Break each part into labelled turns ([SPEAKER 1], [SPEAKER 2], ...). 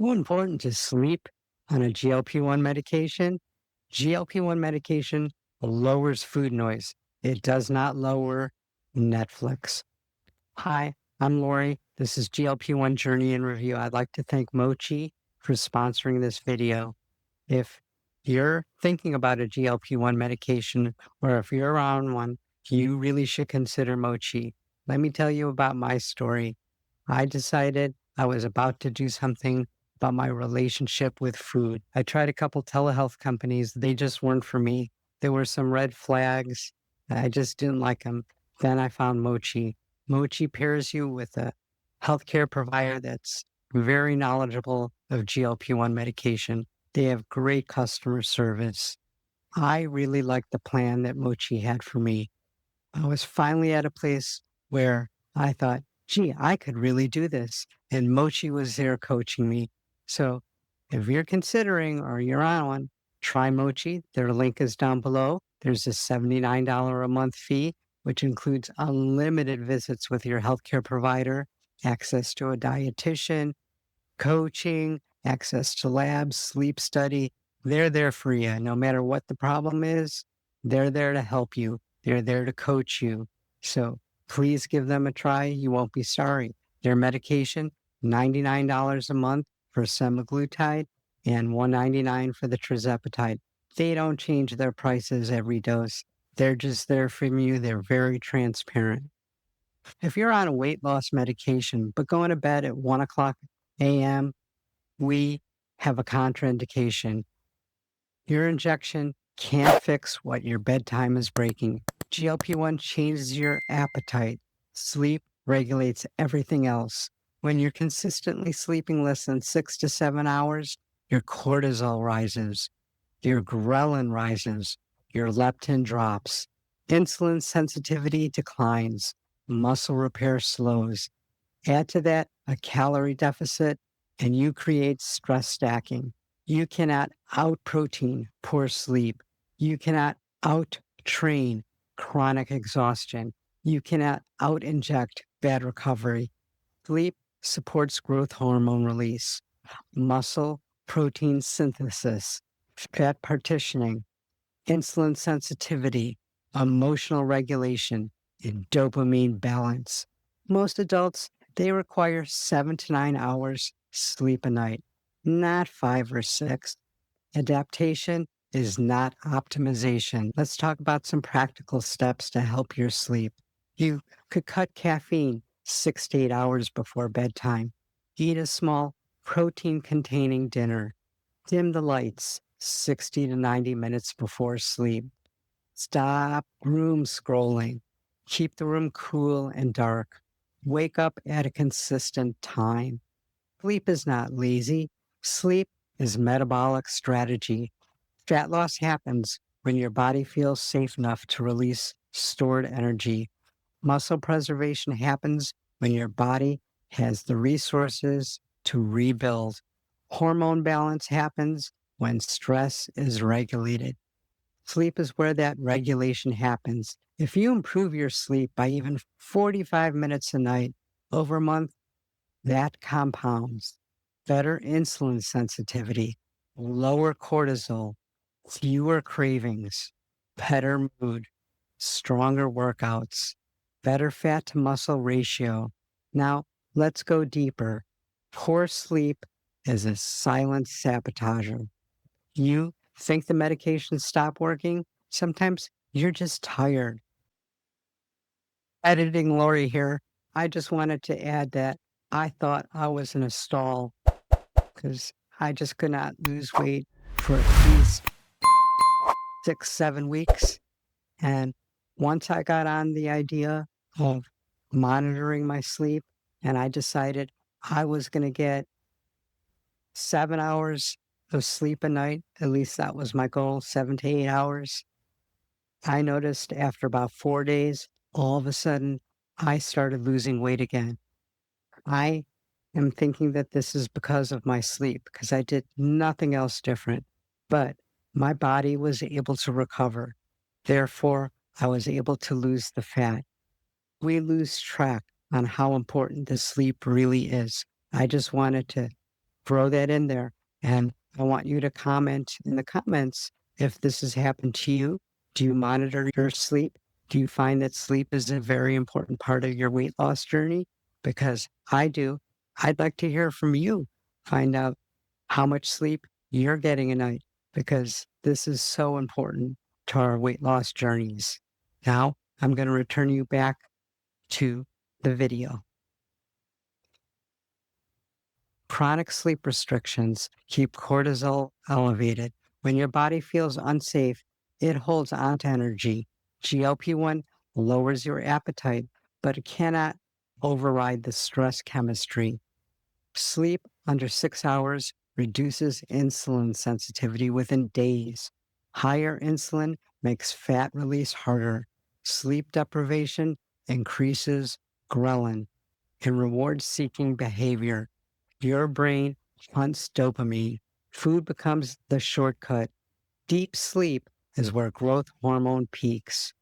[SPEAKER 1] More important is sleep on a GLP-1 medication. GLP-1 medication lowers food noise. It does not lower Netflix. Hi, I'm Lori. This is GLP-1 Journey in Review. I'd like to thank Mochi for sponsoring this video. If you're thinking about a GLP-1 medication or if you're on one, you really should consider Mochi. Let me tell you about my story. I decided I was about to do something about my relationship with food. I tried a couple telehealth companies. They just weren't for me. There were some red flags. I just didn't like them. Then I found Mochi. Mochi pairs you with a healthcare provider that's very knowledgeable of GLP-1 medication. They have great customer service. I really liked the plan that Mochi had for me. I was finally at a place where I thought, gee, I could really do this. And Mochi was there coaching me. So if you're considering or you're on one, try Mochi. Their link is down below. There's a $79 a month fee, which includes unlimited visits with your healthcare provider, access to a dietitian, coaching, access to labs, sleep study. They're there for you. No matter what the problem is, they're there to help you. They're there to coach you. So please give them a try. You won't be sorry. Their medication, $99 a month for semaglutide and $199 for the tirzepatide. They don't change their prices every dose. They're just there for you. They're very transparent. If you're on a weight loss medication, but going to bed at 1 o'clock a.m., we have a contraindication. Your injection can't fix what your bedtime is breaking. GLP-1 changes your appetite. Sleep regulates everything else. When you're consistently sleeping less than 6 to 7 hours, your cortisol rises, your ghrelin rises, your leptin drops, insulin sensitivity declines, muscle repair slows. Add to that a calorie deficit, and you create stress stacking. You cannot out protein poor sleep. You cannot out train chronic exhaustion. You cannot out inject bad recovery. Sleep supports growth hormone release, muscle protein synthesis, fat partitioning, insulin sensitivity, emotional regulation, and dopamine balance. Most adults, they require 7 to 9 hours sleep a night, not 5 or 6. Adaptation is not optimization. Let's talk about some practical steps to help your sleep. You could cut caffeine 6 to 8 hours before bedtime. Eat a small protein-containing dinner. Dim the lights 60 to 90 minutes before sleep. Stop room scrolling. Keep the room cool and dark. Wake up at a consistent time. Sleep is not lazy. Sleep is metabolic strategy. Fat loss happens when your body feels safe enough to release stored energy. Muscle preservation happens when your body has the resources to rebuild. Hormone balance happens when stress is regulated. Sleep is where that regulation happens. If you improve your sleep by even 45 minutes a night over a month, that compounds. Better insulin sensitivity, lower cortisol, fewer cravings, better mood, stronger workouts, better fat to muscle ratio. Now, let's go deeper. Poor sleep is a silent sabotager. You think the medication stopped working? Sometimes you're just tired. Editing Lori here. I just wanted to add that I thought I was in a stall because I just could not lose weight for at least 6, 7 weeks. And once I got on the idea of monitoring my sleep, and I decided I was going to get 7 hours of sleep a night, at least that was my goal, 7 to 8 hours. I noticed after about 4 days, all of a sudden, I started losing weight again. I am thinking that this is because of my sleep, because I did nothing else different, but my body was able to recover. Therefore, I was able to lose the fat. We lose track on how important the sleep really is. I just wanted to throw that in there. And I want you to comment in the comments if this has happened to you. Do you monitor your sleep? Do you find that sleep is a very important part of your weight loss journey? Because I do. I'd like to hear from you. Find out how much sleep you're getting a night, because this is so important to our weight loss journeys. Now, I'm going to return you back to the video. Chronic sleep restrictions keep cortisol elevated. When your body feels unsafe, it holds on to energy. GLP-1 lowers your appetite, but it cannot override the stress chemistry. Sleep under 6 hours reduces insulin sensitivity within days. Higher insulin makes fat release harder. Sleep deprivation increases ghrelin and reward-seeking behavior. Your brain hunts dopamine. Food becomes the shortcut. Deep sleep is where growth hormone peaks.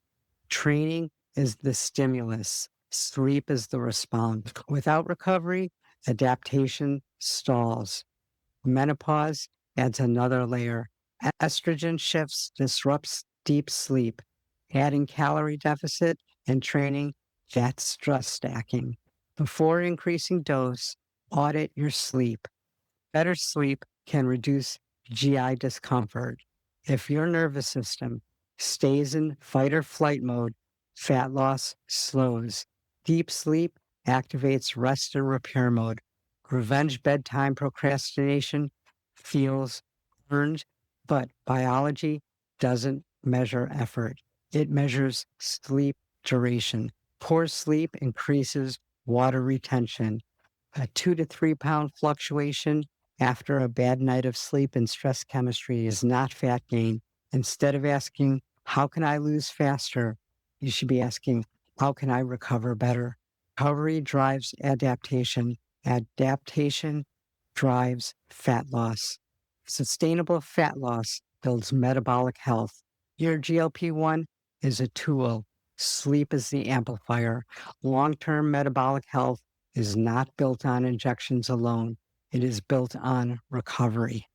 [SPEAKER 1] Training is the stimulus. Sleep is the response. Without recovery, adaptation stalls. Menopause adds another layer. Estrogen shifts disrupts deep sleep. Adding calorie deficit and training, that's stress stacking. Before increasing dose, audit your sleep. Better sleep can reduce GI discomfort. If your nervous system stays in fight or flight mode, fat loss slows. Deep sleep activates rest and repair mode. Revenge bedtime procrastination feels earned, but biology doesn't measure effort. It measures sleep duration. Poor sleep increases water retention. A 2 to 3 pound fluctuation after a bad night of sleep in stress chemistry is not fat gain. Instead of asking, how can I lose faster? You should be asking, how can I recover better? Recovery drives adaptation. Adaptation drives fat loss. Sustainable fat loss builds metabolic health. Your GLP-1 is a tool. Sleep is the amplifier. Long-term metabolic health is not built on injections alone. It is built on recovery.